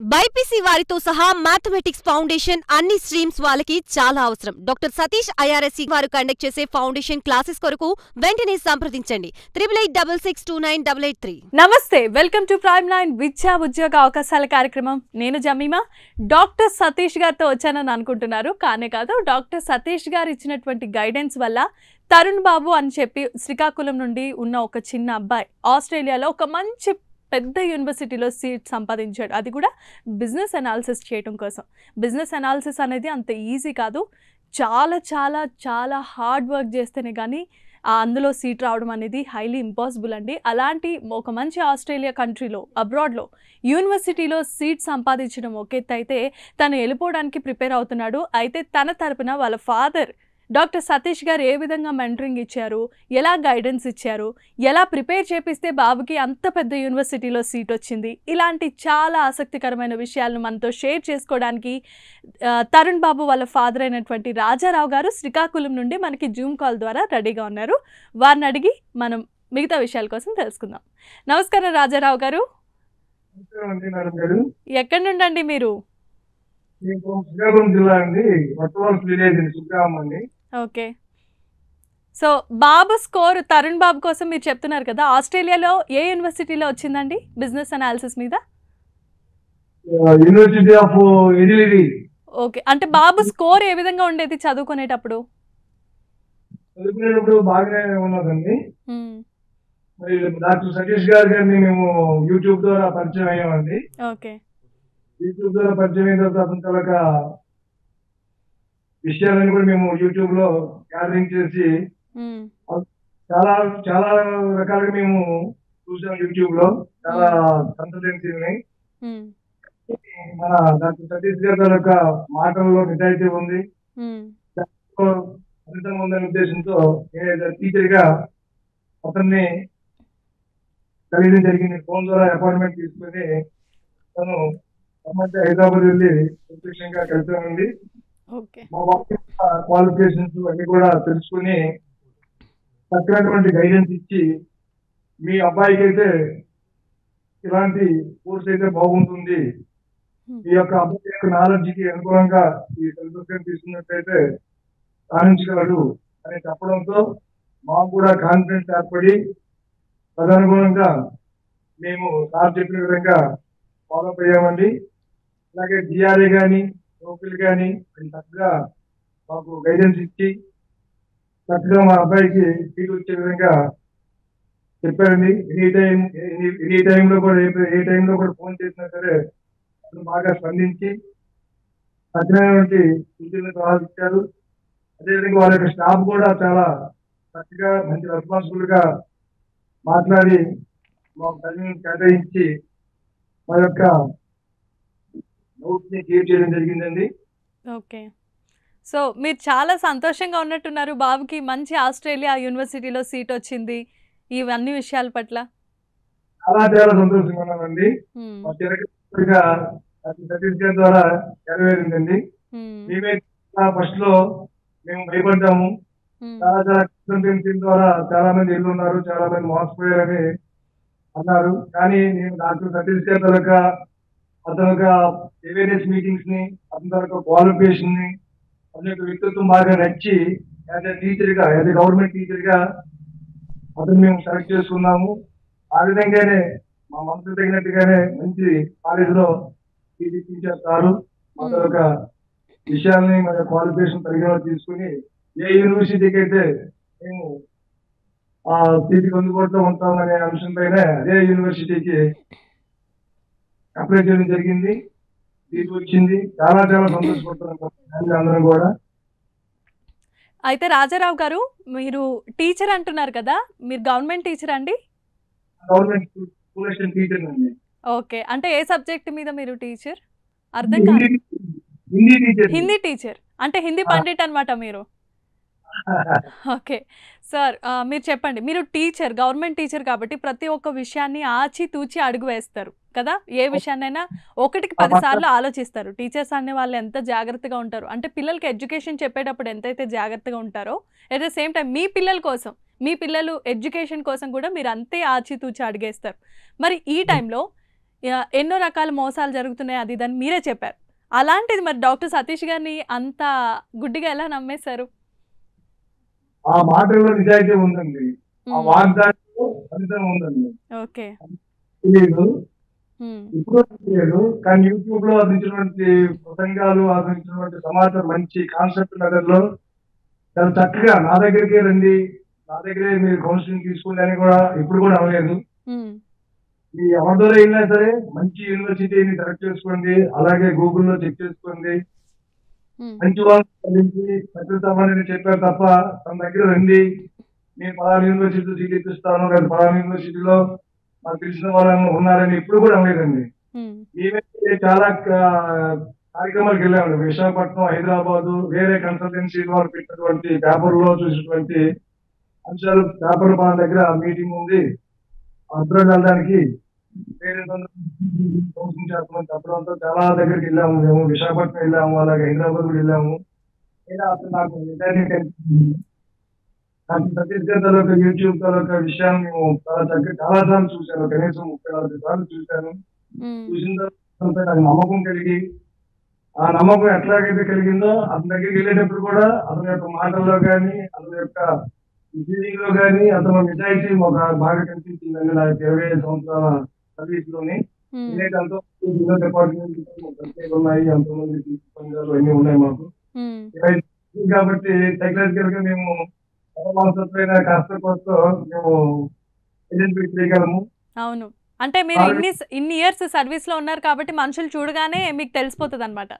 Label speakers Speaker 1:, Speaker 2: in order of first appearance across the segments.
Speaker 1: BiPC వారితో సహా mathematics foundation అన్ని స్ట్రీమ్స్ వాళ్ళకి చాలా అవసరం. డాక్టర్ సతీష్ ఐఆర్ఎస్సీ వారు కండక్ట్ చేసే ఫౌండేషన్ క్లాసెస్ కొరకు వెంటనే సంప్రదించండి 8866298883.
Speaker 2: నమస్తే, వెల్కమ్ టు ప్రైమ్ లైన్ విద్యా ఉద్యోగ అవకాశాల కార్యక్రమం. నేను జమీమా. డాక్టర్ సతీష్ గారితో వచ్చానని అనుకుంటున్నారు, కానే కాదు. డాక్టర్ సతీష్ గారు ఇచ్చినటువంటి గైడెన్స్ వల్ల తరుణ్ బాబు అని చెప్పి శ్రీకాకుళం నుండి ఉన్న ఒక చిన్న అబ్బాయి ఆస్ట్రేలియాలో ఒక మంచి పెద్ద యూనివర్సిటీలో సీట్ సంపాదించాడు. అది కూడా బిజినెస్ అనాలిసిస్ చేయడం కోసం. బిజినెస్ అనాలిసిస్ అనేది అంత ఈజీ కాదు. చాలా చాలా చాలా హార్డ్ వర్క్ చేస్తేనే కానీ అందులో సీట్ రావడం అనేది హైలీ ఇంపాసిబుల్ అండి. అలాంటి ఒక మంచి ఆస్ట్రేలియా కంట్రీలో అబ్రాడ్లో యూనివర్సిటీలో సీట్ సంపాదించడం ఒక ఎత్తు అయితే తను వెళ్ళిపోవడానికి ప్రిపేర్ అవుతున్నాడు. అయితే తన తరపున వాళ్ళ ఫాదర్ డాక్టర్ సతీష్ గారు ఏ విధంగా మెంటరింగ్ ఇచ్చారు, ఎలా గైడెన్స్ ఇచ్చారు, ఎలా ప్రిపేర్ చేపిస్తే బాబుకి అంత పెద్ద యూనివర్సిటీలో సీట్ వచ్చింది, ఇలాంటి చాలా ఆసక్తికరమైన విషయాలను మనతో షేర్ చేసుకోవడానికి తరుణ్ బాబు వాళ్ళ ఫాదర్ అయినటువంటి రాజారావు గారు శ్రీకాకుళం నుండి మనకి జూమ్ కాల్ ద్వారా రెడీగా ఉన్నారు. వారిని అడిగి మనం మిగతా విషయాల కోసం తెలుసుకుందాం. నమస్కారం రాజారావు గారు. ఎక్కడి నుండి అండి మీరు?
Speaker 3: శ్రీకాకుళం జిల్లా అండి, విలేజ్ శ్రీకాకుళం అండి.
Speaker 2: Okay. So Babu score Tarun Babu కోసం మీరు చెప్తున్నారు కదా, ఆస్ట్రేలియాలో ఏ యూనివర్సిటీలో వచ్చిందండి బిజినెస్ అనాలిసిస్ మీద?
Speaker 3: యూనివర్సిటీ ఆఫ్ ఎడిలిరీ.
Speaker 2: ఓకే, అంటే బాబు స్కోర్ ఏ విధంగా ఉండేది చదువుకునేటప్పుడు?
Speaker 3: చదువుకునేటప్పుడు బాగానే ఉన్నదండి. మరి డాక్టర్ సతీష్ గారిని మేము యూట్యూబ్ ద్వారా పరిచయం అయ్యామండి.
Speaker 2: ఓకే.
Speaker 3: యూట్యూబ్ ద్వారా పరిచయం అయిన తర్వాత అతని తాలూకా విషయాలను కూడా మేము యూట్యూబ్ లో గ్యాదరింగ్ చేసి చాలా చాలా రకాలుగా మేము చూసాం. యూట్యూబ్ లో చాలా కన్సల్టెన్సీని మన డాక్టర్ సతీష్ గారి తాలూకా మాటల్లో నిజాయితీ ఉంది, ఫలితం ఉందనే ఉద్దేశంతో నేను టీచర్ గా అతన్ని కలియడం జరిగింది. ఫోన్ ద్వారా అపాయింట్మెంట్ తీసుకుని తను హైదరాబాద్ వెళ్ళి ప్రత్యక్షంగా కలిసామండి. మా క్వాలిఫికేషన్స్ అన్ని కూడా తెలుసుకుని చక్కనటువంటి గైడెన్స్ ఇచ్చి, మీ అబ్బాయికి అయితే ఇలాంటి కోర్స్ అయితే బాగుంటుంది, ఈ యొక్క అబ్బాయి యొక్క నాలెడ్జ్ కి అనుగుణంగా ఈ సెల్ఫ్ తీసుకున్నట్లయితే సాధించగలడు అని చెప్పడంతో మాకు కూడా కాన్ఫిడెన్స్ ఏర్పడి తదనుగుణంగా మేము సార్ చెప్పిన విధంగా ఫాలో అయ్యామండి. అలాగే జిఆర్ఏ కానీ నోకిల్ కానీ చక్కగా మాకు గైడెన్స్ ఇచ్చి చక్కగా మా అబ్బాయికి సీట్ వచ్చే విధంగా చెప్పారండి. ఎనీ టైంలో కూడా ఫోన్ చేసినా సరే అతను బాగా స్పందించి కఠినమైనటువంటి సూచనలు సలహాలు ఇచ్చారు. అదేవిధంగా వాళ్ళ యొక్క స్టాఫ్ కూడా చాలా చక్కగా మంచి రెస్పాన్సిబుల్ గా మాట్లాడి మాకు టైం కేటాయించి మా యొక్క నోట్స్ ని క్లియర్ చేయడం జరిగిందండి.
Speaker 2: ఓకే. సో మీరు చాలా సంతోషంగా ఉన్నట్టున్నారు, బాబుకి మంచి ఆస్ట్రేలియా యూనివర్సిటీలో సీట్ వచ్చింది, ఇవన్నీ విషయాల పట్ల
Speaker 3: చాలా చాలా సంతోషంగా ఉన్నామండి. మా చిరకగా సతీష్ గారి ద్వారా నెరవేరిందండి. మేమే ఫస్ట్ లో మేము భయపడ్డాము. చాలా చాలా కన్సల్టెన్సీ ద్వారా చాలా మంది ఇల్లు ఉన్నారు, చాలా మంది మోసపోయారని అన్నారు. కానీ నేను డాక్టర్ సతీష్ గారి తాలూకా అతని యొక్క అవేర్నెస్ మీటింగ్స్ ని, అతని తాలూకా క్వాలిఫికేషన్ ని, అతని యొక్క వ్యక్తిత్వం బాగా నచ్చి యాజ్ ఎ టీచర్ గా, యాజ్ ఎ గవర్నమెంట్ టీచర్ గా అతను మేము సెలెక్ట్ చేసుకున్నాము. ఆ విధంగానే మా మనసు తగినట్టుగానే మంచి కాలేజ్ లో తీర్చిదిద్దారు. మా తాలూకా విషయాల్ని మన క్వాలిఫికేషన్ పరిగణలో తీసుకుని ఏ యూనివర్సిటీకి అయితే మేము ఆ సీటుకి అందుబాటులో ఉంటామనే అంశం పైన అదే యూనివర్సిటీకి అప్లై చేయడం జరిగింది. సీట్ వచ్చింది. చాలా చాలా సంతోషపడుతున్నాం అందరం కూడా.
Speaker 2: అయితే రాజారావు గారు, మీరు టీచర్ అంటున్నారు కదా, మీరు గవర్నమెంట్ టీచర్ అండి?
Speaker 3: గవర్నమెంట్ స్కూల్ అసిస్టెంట్ టీచర్ అండి.
Speaker 2: ఓకే, అంటే ఏ సబ్జెక్ట్ మీద మీరు టీచర్? అర్థం కాదు. హిందీ టీచర్ అంటే హిందీ పండిట్ అనమాట మీరు. ఓకే సార్, మీరు చెప్పండి. మీరు టీచర్, గవర్నమెంట్ టీచర్ కాబట్టి ప్రతి ఒక్క విషయాన్ని ఆచి తూచి అడుగు వేస్తారు కదా, ఏ విషయాన్నైనా 1కి 10 సార్లు ఆలోచిస్తారు. టీచర్స్ అనే వాళ్ళు ఎంత జాగ్రత్తగా ఉంటారు అంటే పిల్లలకి ఎడ్యుకేషన్ చెప్పేటప్పుడు ఎంతైతే జాగ్రత్తగా ఉంటారో, అట్ ద సేమ్ టైం మీ పిల్లల కోసం, మీ పిల్లలు ఎడ్యుకేషన్ కోసం కూడా మీరు అంతే ఆచి తూచి అడిగేస్తారు. మరి ఈ టైంలో ఎన్నో రకాల మోసాలు జరుగుతున్నాయి అది ఇదని మీరే చెప్పారు. అలాంటిది మరి డాక్టర్ సతీష్ గారిని అంత గుడ్డిగా ఎలా నమ్మేశారు?
Speaker 3: ఆ మాటల్లో నిజాయితీ ఉందండి, ఆ వాగ్దానంలో ఫలితం ఉందండి.
Speaker 2: ఓకే.
Speaker 3: తెలియదు, ఇప్పుడు తెలియదు, కానీ యూట్యూబ్ లో అందించినటువంటి ప్రసంగాలు, అందించినటువంటి సమాచారం, మంచి కాన్సెప్ట్ మెథడ్ లో చాలా చక్కగా నా దగ్గరికే రండి, నా దగ్గరే మీరు కౌన్సిలింగ్ తీసుకోండి అని కూడా ఇప్పుడు కూడా అవ్వలేదు. మీ ఎవరితో అయినా సరే మంచి యూనివర్సిటీని సెలెక్ట్ చేసుకోండి, అలాగే గూగుల్లో చెక్ చేసుకోండి, మంచి వాళ్ళు సక్సెస్ అవ్వాలని చెప్పారు తప్ప తన దగ్గర రండి నేను పలానా యూనివర్సిటీలో సీట్ ఇప్పిస్తాను లేదా పలానా యూనివర్సిటీలో నాకు తెలిసిన వాళ్ళని ఉన్నారని ఇప్పుడు కూడా అనలేదండి. మేమైతే చాలా కార్యక్రమాలకు వెళ్ళాము, విశాఖపట్నం, హైదరాబాద్, వేరే కన్సల్టెన్సీ వారు పెట్టినటువంటి పేపర్లో చూసినటువంటి అంశాలు, పేపర్ మన దగ్గర మీటింగ్ ఉంది అబ్రాడ్ వెళ్ళడానికి వేరే కౌన్సిలింగ్ చేస్తామని చెప్పడంతో చాలా దగ్గరికి వెళ్ళాము. మేము విశాఖపట్నం వెళ్ళాము, అలాగే హైదరాబాద్ కూడా వెళ్ళాము. నాకు సతీష్ గారి తాలూకా యూట్యూబ్ తాలూకా విషయాన్ని మేము చాలా చక్కగా చాలా సార్లు చూశాను, కనీసం 30-40 సార్లు చూశాను. చూసిన తర్వాత నాకు నమ్మకం కలిగి, ఆ నమ్మకం ఎట్లాగైతే కలిగిందో అతని దగ్గరికి వెళ్ళేటప్పుడు కూడా అతని యొక్క మాటల్లో కానీ అతని యొక్క ఇంజనీరింగ్ లో కానీ అతను నిజాయితీ ఒక బాగా కనిపించిందండి. నాకు 25 సంవత్సరాల సర్వీస్ లోని ఎంతో డిపార్ట్మెంట్ ప్రత్యేక ఉన్నాయి, ఎంతోమంది సంఘాలు అన్ని ఉన్నాయి మాకు. కాబట్టి సైకలాజికల్ గా మేము కాస్త కోసం మేము ఐడెంటిఫై చేయగలము.
Speaker 2: అవును, అంటే మీరు ఇన్ని ఇయర్స్ సర్వీస్ లో ఉన్నారు కాబట్టి మనుషులు చూడగానే మీకు తెలిసిపోతుంది అనమాట.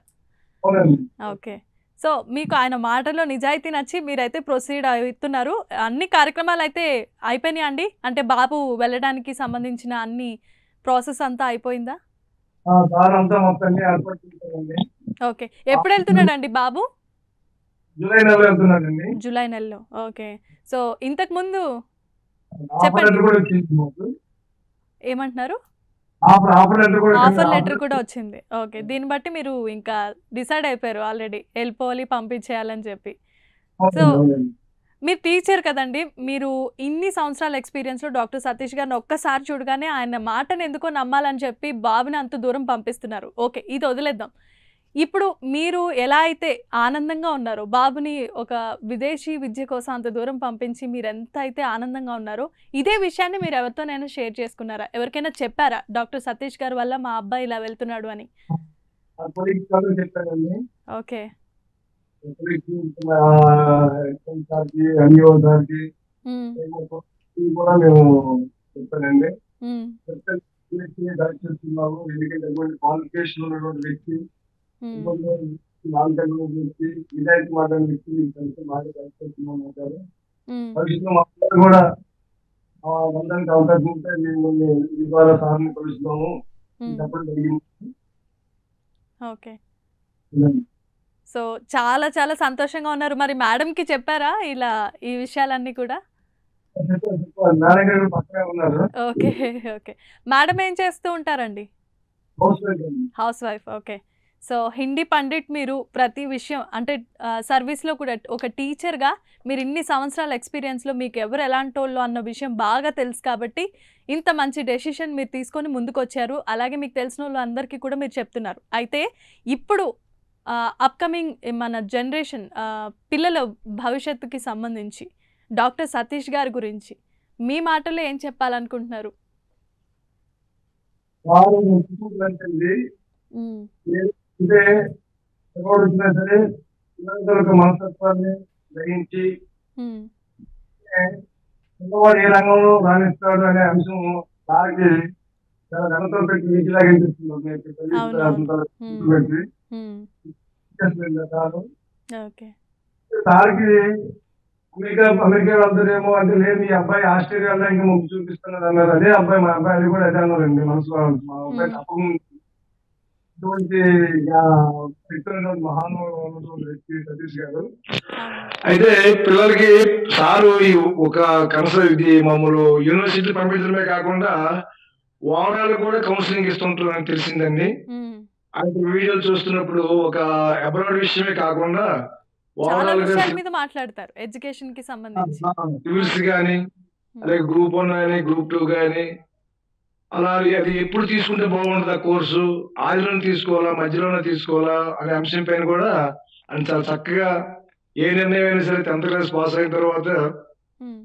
Speaker 2: ఓకే. సో మీకు ఆయన మాటలో నిజాయితీ నచ్చి మీరైతే ప్రొసీడ్ అవుతున్నారు. అన్ని కార్యక్రమాలు అయితే అయిపోయినాయి అండి, అంటే బాబు వెళ్ళడానికి సంబంధించిన అన్ని ప్రాసెస్ అంతా అయిపోయిందా? ఓకే. ఎప్పుడు వెళ్తున్నాడండి బాబు? జూలై నెలలో. ఓకే. సో ఇంతకు ముందు చెప్పండి, ఏమంటున్నారు? ఆఫర్ లెటర్ కూడా వచ్చింది. ఓకే. దీన్ని బట్టి మీరు ఇంకా డిసైడ్ అయిపోయారు ఆల్రెడీ వెళ్ళిపోవాలి, పంపించేయాలని చెప్పి. సో మీరు టీచర్ కదండి, మీరు ఇన్ని సంవత్సరాల ఎక్స్పీరియన్స్లో డాక్టర్ సతీష్ గారిని ఒక్కసారి చూడగానే ఆయన మాటను ఎందుకో నమ్మాలని చెప్పి బాబుని అంత దూరం పంపిస్తున్నారు. ఓకే, ఇది వదిలేద్దాం. ఇప్పుడు మీరు ఎలా అయితే ఆనందంగా ఉన్నారో, బాబుని ఒక విదేశీ విద్య కోసం అంత దూరం పంపించి మీరు ఎంత అయితే ఆనందంగా ఉన్నారో, ఇదే విషయాన్ని మీరు ఎవరితోనైనా షేర్ చేసుకున్నారా? ఎవరికైనా చెప్పారా డాక్టర్ సతీష్ గారి వల్ల మా అబ్బాయి ఇలా వెళ్తున్నాడు అని? ఓకే.
Speaker 3: విధాయక మాటలు వ్యక్తి బాగా కలిసిపోతున్నాం. భవిష్యత్తు కూడా అందరికి అవకాశం ఉంటే మేము ఈ ద్వారా సార్ని కలుస్తాము చెప్పడం జరిగింది.
Speaker 2: ఓకే. సో చాలా చాలా సంతోషంగా ఉన్నారు. మరి మేడంకి చెప్పారా ఇలా ఈ విషయాలన్నీ కూడా? ఓకే. ఓకే. మేడం ఏం చేస్తూ ఉంటారండి? House wife. Okay. So Hindi Pandit మీరు ప్రతి విషయం అంటే సర్వీస్లో కూడా ఒక టీచర్గా మీరు ఇన్ని సంవత్సరాల ఎక్స్పీరియన్స్లో మీకు ఎవరు ఎలాంటి వాళ్ళు అన్న విషయం బాగా తెలుసు కాబట్టి ఇంత మంచి డెసిషన్ మీరు తీసుకొని ముందుకు వచ్చారు. అలాగే మీకు తెలిసిన వాళ్ళు అందరికీ కూడా మీరు చెప్తున్నారు. అయితే ఇప్పుడు అప్కమింగ్ మన జనరేషన్ పిల్లల భవిష్యత్తుకి సంబంధించి డాక్టర్ సతీష్ గారి గురించి మీ మాటల్లో ఏం చెప్పాలనుకుంటున్నారు?
Speaker 3: అంటే ఎవరు వచ్చినా సరే పిల్లల మనస్తత్వాన్ని గ్రహించి పిల్లవాడు ఏ రంగంలో రాణిస్తాడు అనే అంశం దానికి చాలా ఘనతలు పెట్టి వీటిలాగా సార్కి అమెరికా వెళ్తారేమో అంటే లేదు ఈ అబ్బాయి ఆస్ట్రేలియా వెళ్ళడానికి ముందు చూపిస్తున్నారు అన్నారు. అదే అబ్బాయి మా అబ్బాయి అది కూడా అదే అన్నారండి మనసులో. మా అబ్బాయి తప్పకుండా మహానుభావుడు వ్యక్తి సతీష్ గారు. అయితే పిల్లలకి సారు ఒక ఇది మామూలు యూనివర్సిటీ పంపించడమే కాకుండా ఓవరాల్ కూడా కౌన్సిలింగ్ ఇస్తుంటారని తెలిసిందండి. ఆయన వీడియోలు చూస్తున్నప్పుడు ఒక అబ్రాడ్ విషయమే కాకుండా
Speaker 2: మాట్లాడతారు ఎడ్యుకేషన్ కి సంబంధించి
Speaker 3: సివిల్స్ గానీ అలాగే గ్రూప్ 1 గానీ గ్రూప్ 2 గానీ అలా అది ఎప్పుడు తీసుకుంటే బాగుంటుంది ఆ కోర్సు, ఆదిలోనే తీసుకోవాలా, మధ్యలోనే తీసుకోవాలా అనే అంశం పైన కూడా ఆయన చాలా చక్కగా ఏ నిర్ణయం అయినా సరే 10th క్లాస్ పాస్ అయిన తర్వాత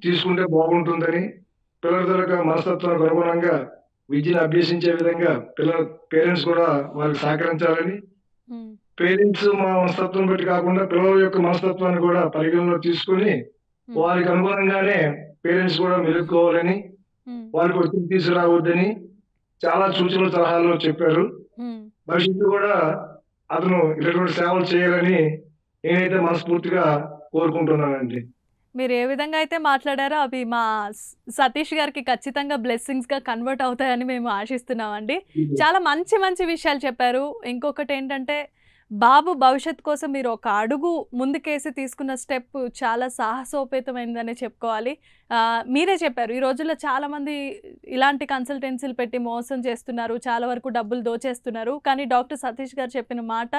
Speaker 3: తీసుకుంటే బాగుంటుందని, పిల్లల యొక్క మనస్తత్వానికి అనుగుణంగా విద్యను అభ్యసించే విధంగా పేరెంట్స్ కూడా వాళ్ళకి సహకరించాలని, పేరెంట్స్ మా మనస్తత్వం బట్టి కాకుండా పిల్లల యొక్క మనస్తత్వాన్ని కూడా పరిగణలో తీసుకొని వారికి అనుగుణంగానే పేరెంట్స్ కూడా మెలుక్కోవాలని, వాళ్ళకి ఒత్తిడి తీసుకురావద్దని చాలా సూచనలు సలహాలు చెప్పారు. భవిష్యత్తు కూడా అతను ఇటువంటి సేవలు చేయాలని నేనైతే మనస్ఫూర్తిగా కోరుకుంటున్నానండి.
Speaker 2: మీరు ఏ విధంగా అయితే మాట్లాడారో అవి మా సతీష్ గారికి ఖచ్చితంగా బ్లెస్సింగ్స్గా కన్వర్ట్ అవుతాయని మేము ఆశిస్తున్నామండి. చాలా మంచి మంచి విషయాలు చెప్పారు. ఇంకొకటి ఏంటంటే బాబు భవిష్యత్ కోసం మీరు ఒక అడుగు ముందుకేసి తీసుకున్న స్టెప్ చాలా సాహసోపేతమైందనే చెప్పుకోవాలి. మీరే చెప్పారు ఈ రోజుల్లో చాలామంది ఇలాంటి కన్సల్టెన్సీలు పెట్టి మోసం చేస్తున్నారు, చాలా వరకు డబ్బులు దోచేస్తున్నారు. కానీ డాక్టర్ సతీష్ గారు చెప్పిన మాట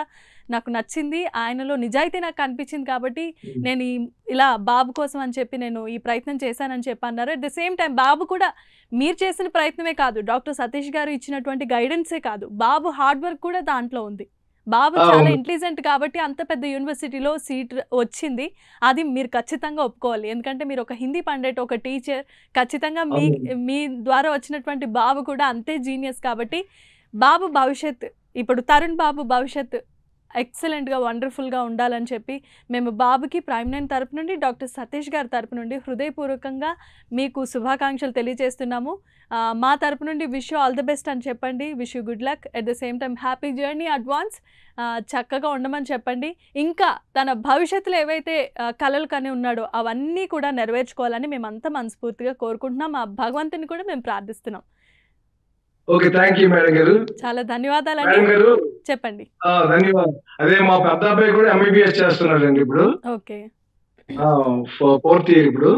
Speaker 2: నాకు నచ్చింది, ఆయనలో నిజాయితీ నాకు కనిపించింది కాబట్టి నేను ఇలా బాబు కోసం అని చెప్పి నేను ఈ ప్రయత్నం చేశానని చెప్పి అన్నారు. అట్ ద సేమ్ టైం బాబు కూడా మీరు చేసిన ప్రయత్నమే కాదు, డాక్టర్ సతీష్ గారు ఇచ్చినటువంటి గైడెన్సే కాదు, బాబు హార్డ్ వర్క్ కూడా దాంట్లో ఉంది. బాబు చాలా ఇంటెలిజెంట్ కాబట్టి అంత పెద్ద యూనివర్సిటీలో సీట్ వచ్చింది. అది మీరు ఖచ్చితంగా ఒప్పుకోవాలి. ఎందుకంటే మీరు ఒక హిందీ పండిట్, ఒక టీచర్, ఖచ్చితంగా మీ ద్వారా వచ్చినటువంటి బాబు కూడా అంతే జీనియస్ కాబట్టి బాబు భవిష్యత్, ఇప్పుడు తరుణ్ బాబు భవిష్యత్ ఎక్సలెంట్గా వండర్ఫుల్గా ఉండాలని చెప్పి మేము బాబుకి ప్రైమ్9 తరపు నుండి, డాక్టర్ సతీష్ గారి తరపు నుండి హృదయపూర్వకంగా మీకు శుభాకాంక్షలు తెలియజేస్తున్నాము. మా తరపు నుండి wish you all the best అని చెప్పండి. Wish you good luck. At the same time happy journey advance. చక్కగా ఉండమని చెప్పండి. ఇంకా తన భవిష్యత్తులో ఏవైతే కలలు కని ఉన్నాడో అవన్నీ కూడా నెరవేర్చుకోవాలని మేమంతా మనస్ఫూర్తిగా కోరుకుంటున్నాం. ఆ భగవంతుని కూడా మేము ప్రార్థిస్తున్నాం.
Speaker 3: ఓకే, థ్యాంక్ యూ మేడం గారు.
Speaker 2: చాలా ధన్యవాదాలండి. చెప్పండి.
Speaker 3: ధన్యవాదాలు. అదే మా పెద్ద అబ్బాయి కూడా ఎంబీబీఎస్ చేస్తున్నాడండి ఇప్పుడు.
Speaker 2: ఓకే,
Speaker 3: 4th ఇయర్ ఇప్పుడు.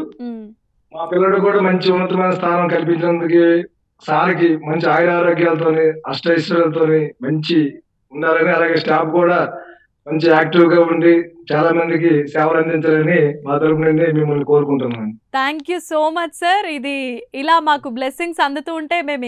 Speaker 3: మా పిల్లడు కూడా మంచి ఉన్నతమైన స్థానం కల్పించినందుకు సార్కి మంచి ఆయురారోగ్యాలతోని, అష్టైశ్వర్యాలతోని మంచి ఉండాలని, అలాగే స్టాఫ్ కూడా మంచి యాక్టివ్ గా ఉండి చాలా మందికి సేవలు అందించాలని మా తరపు నుండి మిమ్మల్ని కోరుకుంటున్నాను.
Speaker 2: Thank you so much sir. ఇది ఇలా మాకు బ్లెస్సింగ్స్ అందుతూ ఉంటే మేము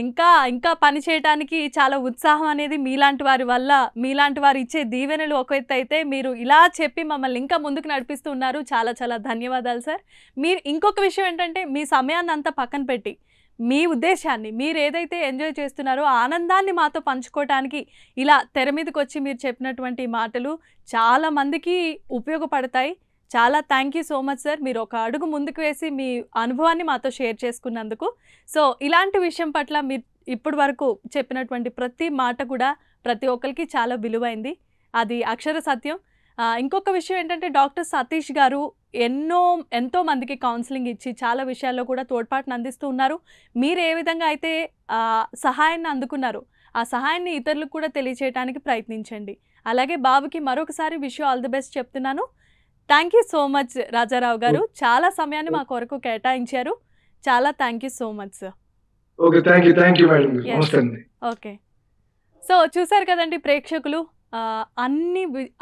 Speaker 2: ఇంకా పని చేయడానికి చాలా ఉత్సాహం అనేది మీలాంటి వారి వల్ల, మీలాంటి వారు ఇచ్చే దీవెనలు ఒక ఎత్తు అయితే, మీరు ఇలా చెప్పి మమ్మల్ని ఇంకా ముందుకు నడిపిస్తూ ఉన్నారు. చాలా చాలా ధన్యవాదాలు సార్. మీరు ఇంకొక విషయం ఏంటంటే మీ సమయాన్ని అంతా పక్కన పెట్టి మీ ఉద్దేశాన్ని, మీరు ఏదైతే ఎంజాయ్ చేస్తున్నారో ఆనందాన్ని మాతో పంచుకోవడానికి ఇలా తెర మీదకి వచ్చి మీరు చెప్పినటువంటి మాటలు చాలా మందికి ఉపయోగపడతాయి. చాలా thank you so much sir. మీరు ఒక అడుగు ముందుకు వేసి మీ అనుభవాన్ని మాతో షేర్ చేసుకున్నందుకు. సో ఇలాంటి విషయం పట్ల మీరు ఇప్పటి వరకు చెప్పినటువంటి ప్రతి మాట కూడా ప్రతి ఒక్కరికి చాలా విలువైంది, అది అక్షర సత్యం. ఇంకొక విషయం ఏంటంటే డాక్టర్ సతీష్ గారు ఎంతో మందికి కౌన్సిలింగ్ ఇచ్చి చాలా విషయాల్లో కూడా తోడ్పాటును అందిస్తూ ఉన్నారు. మీరు ఏ విధంగా అయితే సహాయాన్ని అందుకున్నారు ఆ సహాయాన్ని ఇతరులకు కూడా తెలియచేయడానికి ప్రయత్నించండి. అలాగే బాబుకి మరొకసారి wish you all the best చెప్తున్నాను. Thank you so much Rajarao garu, చాలా సమయాన్ని మా కొరకు కేటాయించారు. చాలా thank you so much sir. Okay, so చూసారు కదండి ప్రేక్షకులు,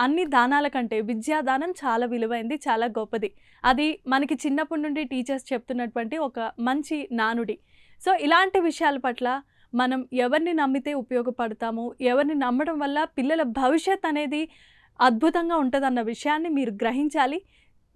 Speaker 2: అన్ని దానాల కంటే విద్యాదానం చాలా విలువైంది, చాలా గొప్పది. అది మనకి చిన్నప్పటి నుండి టీచర్స్ చెప్తున్నటువంటి ఒక మంచి నానుడి. సో ఇలాంటి విషయాల పట్ల మనం ఎవరిని నమ్మితే ఉపయోగపడతాము, ఎవరిని నమ్మడం వల్ల పిల్లల భవిష్యత్ అనేది అద్భుతంగా ఉంటుందన్న విషయాన్ని మీరు గ్రహించాలి.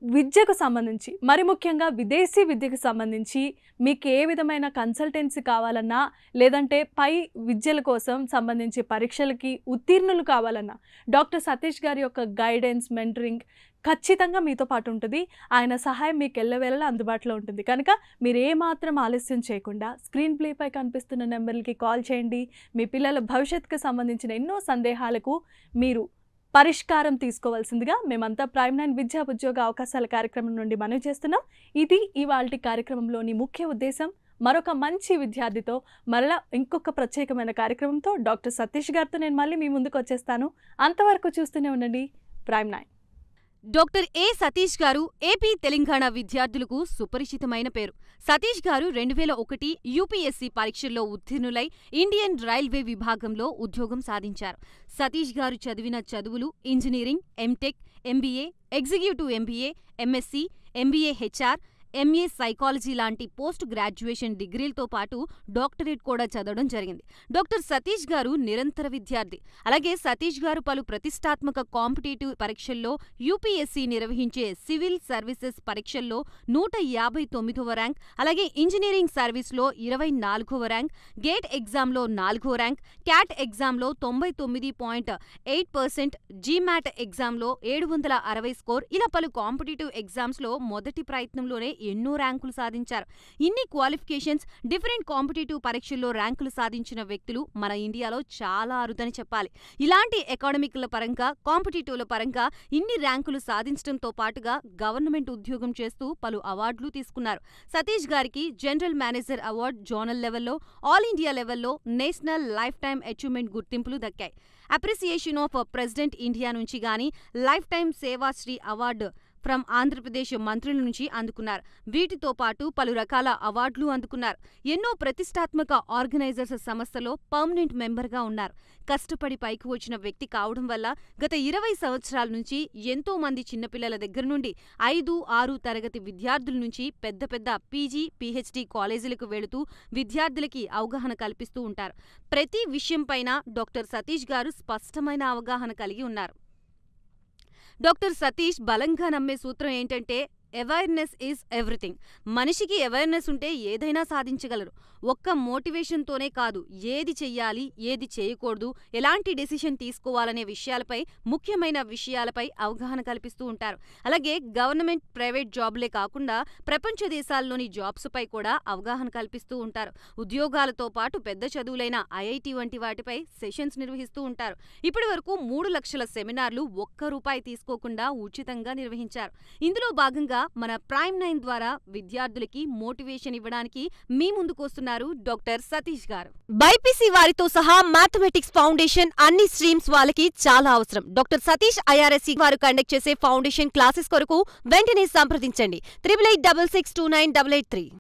Speaker 2: విద్యకు సంబంధించి, మరి ముఖ్యంగా విదేశీ విద్యకు సంబంధించి మీకు ఏ విధమైన కన్సల్టెన్సీ కావాలన్నా, లేదంటే పై విద్యల కోసం సంబంధించి పరీక్షలకి ఉత్తీర్ణులు కావాలన్నా డాక్టర్ సతీష్ గారి యొక్క గైడెన్స్, మెంటరింగ్ ఖచ్చితంగా మీతో పాటు ఉంటుంది. ఆయన సహాయం మీకు ఎల్లవేళలా అందుబాటులో ఉంటుంది. కనుక మీరు ఏమాత్రం ఆలస్యం చేయకుండా స్క్రీన్ ప్లేపై కనిపిస్తున్న నెంబర్లకి కాల్ చేయండి. మీ పిల్లల భవిష్యత్తుకు సంబంధించిన ఎన్నో సందేహాలకు మీరు పరిష్కారం తీసుకోవాల్సిందిగా మేమంతా ప్రైమ్9 విద్యా ఉద్యోగ అవకాశాల కార్యక్రమం నుండి మనవి చేస్తున్నాం. ఇది ఇవాల్టి కార్యక్రమంలోని ముఖ్య ఉద్దేశం. మరొక మంచి విద్యార్థితో మరలా ఇంకొక ప్రత్యేకమైన కార్యక్రమంతో డాక్టర్ సతీష్ గారితో నేను మళ్ళీ మీ ముందుకు వచ్చేస్తాను. అంతవరకు చూస్తూనే ఉండండి ప్రైమ్9.
Speaker 1: డాక్టర్ ఏ సతీష్ గారు ఏపీ, తెలంగాణ విద్యార్థులకు సుపరిచితమైన పేరు. సతీష్ గారు 2001 యూపీఎస్సీ పరీక్షల్లో ఉత్తీర్ణులై ఇండియన్ రైల్వే విభాగంలో ఉద్యోగం సాధించారు. సతీష్ గారు చదివిన చదువులు engineering, MTech, MBA, executive MBA, MSc, MBA HR, MA psychology లాంటి పోస్ట్ గ్రాడ్యుయేషన్ డిగ్రీలతో పాటు డాక్టరేట్ కూడా చదవడం జరిగింది. డాక్టర్ సతీష్ గారు నిరంతర విద్యార్థి. అలాగే సతీష్ గారు పలు ప్రతిష్టాత్మక కాంపిటేటివ్ పరీక్షల్లో యూపీఎస్సీ నిర్వహించే సివిల్ సర్వీసెస్ పరీక్షల్లో 159వ ర్యాంక్, అలాగే ఇంజనీరింగ్ సర్వీస్లో 24వ ర్యాంక్, గేట్ ఎగ్జామ్లో 4వ ర్యాంక్, క్యాట్ ఎగ్జామ్లో 99.8%, జీమాట్ ఎగ్జామ్లో 760 స్కోర్, ఇలా పలు కాంపిటేటివ్ ఎగ్జామ్స్లో మొదటి ప్రయత్నంలోనే ఎన్నో ర్యాంకులు సాధించారు. ఇన్ని క్వాలిఫికేషన్స్, డిఫరెంట్ కాంపిటేటివ్ పరీక్షల్లో ర్యాంకులు సాధించిన వ్యక్తులు మన ఇండియాలో చాలా అరుదని చెప్పాలి. ఇలాంటి అకాడమిక్ల పరంగా, కాంపిటేటివ్ల పరంగా ఇన్ని ర్యాంకులు సాధించడంతో పాటుగా గవర్నమెంట్ ఉద్యోగం చేస్తూ పలు అవార్డులు తీసుకున్నారు. సతీష్ గారికి జనరల్ మేనేజర్ అవార్డు జోనల్ లెవెల్లో, ఆల్ ఇండియా లెవెల్లో నేషనల్ లైఫ్ టైమ్ అచీవ్మెంట్ గుర్తింపులు దక్కాయి. అప్రిసియేషన్ ఆఫ్ ప్రెసిడెంట్ ఇండియా నుంచి గానీ life time Seva Sri award from Andhra Pradesh మంత్రుల నుంచి అందుకున్నారు. వీటితో పాటు పలు రకాల అవార్డులు అందుకున్నారు. ఎన్నో ప్రతిష్టాత్మక ఆర్గనైజర్స్ సంస్థలో పర్మనెంట్ మెంబర్గా ఉన్నారు. కష్టపడి పైకి వచ్చిన వ్యక్తి కావడం వల్ల గత 20 సంవత్సరాల నుంచి ఎంతో మంది చిన్నపిల్లల దగ్గర నుండి 5, 6 తరగతి విద్యార్థుల నుంచి పెద్ద పెద్ద పీజీ, పీహెచ్డీ కాలేజీలకు వెళుతూ విద్యార్థులకి అవగాహన కల్పిస్తూ ఉంటారు. ప్రతి విషయంపైన డాక్టర్ సతీష్ గారు స్పష్టమైన అవగాహన కలిగి ఉన్నారు. డాక్టర్ సతీష్ బలంగా నమ్మే సూత్రం ఏంటంటే అవేర్నెస్ ఈజ్ ఎవ్రీథింగ్. మనిషికి అవేర్నెస్ ఉంటే ఏదైనా సాధించగలరు. ఒక్క మోటివేషన్తోనే కాదు, ఏది చెయ్యాలి, ఏది చేయకూడదు, ఎలాంటి డెసిషన్ తీసుకోవాలనే విషయాలపై, ముఖ్యమైన విషయాలపై అవగాహన కల్పిస్తూ ఉంటారు. అలాగే గవర్నమెంట్, ప్రైవేట్ జాబులే కాకుండా ప్రపంచ దేశాల్లోని జాబ్స్పై కూడా అవగాహన కల్పిస్తూ ఉంటారు. ఉద్యోగాలతో పాటు పెద్ద చదువులైన ఐఐటి వంటి వాటిపై సెషన్స్ నిర్వహిస్తూ ఉంటారు. ఇప్పటి వరకు 3 లక్షల సెమినార్లు ₹1 తీసుకోకుండా ఉచితంగా నిర్వహించారు. ఇందులో భాగంగా మన ప్రైమ్ 9 ద్వారా విద్యార్థులకి మోటివేషన్ ఇవ్వడానికి మీ ముందుకొస్తున్నారు డాక్టర్ సతీష్ గారు. బైపీసీ వారితో సహా మ్యాథమెటిక్స్ ఫౌండేషన్ అన్ని స్ట్రీమ్స్ వాళ్ళకి చాలా అవసరం. డాక్టర్ సతీష్ ఐఆర్ఎస్సీ వారు కండక్ట్ చేసే ఫౌండేషన్ క్లాసెస్ కొరకు వెంటనే సంప్రదించండి 8886698883.